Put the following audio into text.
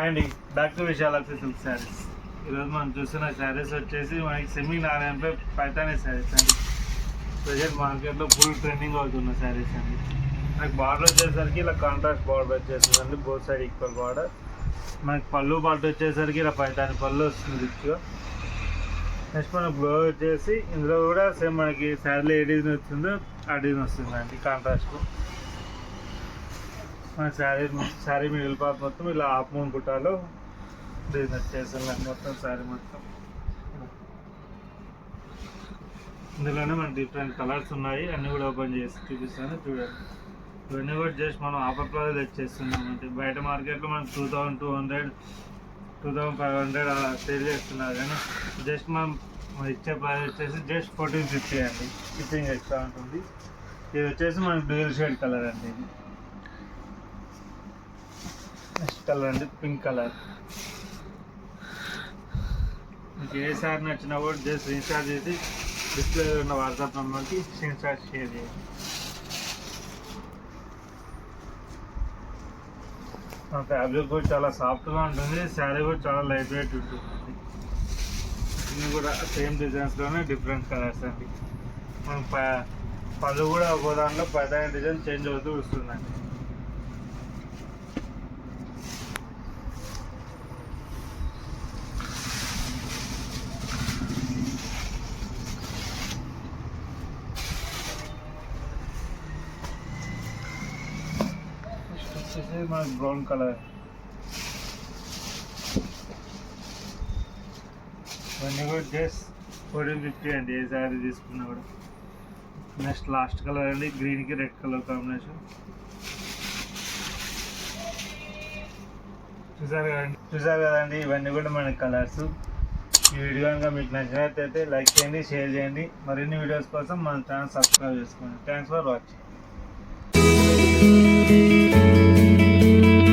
And back to Vishalakshi silk saris. ఈరోజు మనం చూస్తున్న శారీస్ వచ్చేసి మనకి సెమీ నారాయణపై పైతానీ శారీస్ అండి. ప్రజెంట్ మార్కెట్లో ఫుల్ ట్రెండింగ్ అవుతున్న శారీస్ అండి. మనకి బార్డర్ వచ్చేసరికి ఇలా కాంట్రాస్ట్ బార్డర్ వచ్చేస్తుందండి, బోత్ సైడ్ ఈక్వల్ బార్డర్. మనకి పళ్ళు బార్డర్ వచ్చేసరికి ఇలా పైతానీ పళ్ళు వస్తుంది రిచ్గా. నెక్స్ట్ మనకు బ్లౌజ్ వచ్చేసి ఇందులో కూడా సేమ్ మనకి శారీలో ఏ డిజైన్ వస్తుందో ఆ డిజైన్ వస్తుందండి కాంట్రాస్ట్. మన శారీ మిడిల్ పార్ట్ మొత్తం ఇలా హాఫ్ మూన్ కుట్టాలో డిజైన్ వచ్చేస్తుంది మొత్తం శారీ మొత్తం. ఇందులోనే మనకి డిఫరెంట్ కలర్స్ ఉన్నాయి, అన్నీ కూడా ఓపెన్ చేసి చూపిస్తాను చూడండి. ఇవన్నీ కూడా జస్ట్ మనం ఆఫర్ ప్రైస్ తెచ్చేస్తున్నాం అంటే బయట మార్కెట్లో మనకు 2200 2500 అలా సేల్ చేస్తున్నారు, కానీ జస్ట్ మనం ఇచ్చే ప్రైస్ వచ్చేసి జస్ట్ 1450 అండి. షిప్పింగ్ ఎక్స్ట్రా ఉంటుంది. ఇది వచ్చేసి మనకి డ్యూయల్ షేడ్ కలర్ అండి. ఇది నెక్స్ట్ కలర్ అండి పింక్ కలర్. మీకు ఏ సారీ నచ్చినా కూడా జస్ట్ స్క్రీన్ షాట్ చేసి డిస్ప్లే ఉన్న వాట్సాప్ నెంబర్కి స్క్రీన్ షాట్ షేర్ చేయండి. ఫ్యాబ్రిక్ కూడా చాలా సాఫ్ట్గా ఉంటుంది, శారీ కూడా చాలా లైట్ వెయిట్ ఉంటుంది. ఇవి కూడా సేమ్ డిజైన్స్లోనే డిఫరెంట్ కలర్స్ అండి. మనం పళ్ళు కూడా ఒక దాంట్లో పైన డిజైన్ చేంజ్ అవుతూ వస్తుందండి. వచ్చేసి మనకి బ్రౌన్ కలర్. ఇవన్నీ కూడా జస్ట్ 1450 అండి ఏ శారీ తీసుకున్నా కూడా. నెక్స్ట్ లాస్ట్ కలర్ అండి గ్రీన్కి రెడ్ కలర్ కాంబినేషన్. చూసారు కదండి, ఇవన్నీ కూడా మన కలర్స్. ఈ వీడియో కనుక మీకు నచ్చినట్లయితే లైక్ చేయండి, షేర్ చేయండి. మరిన్ని వీడియోస్ కోసం మన ఛానల్ సబ్స్క్రైబ్ చేసుకోండి. Thanks for watching.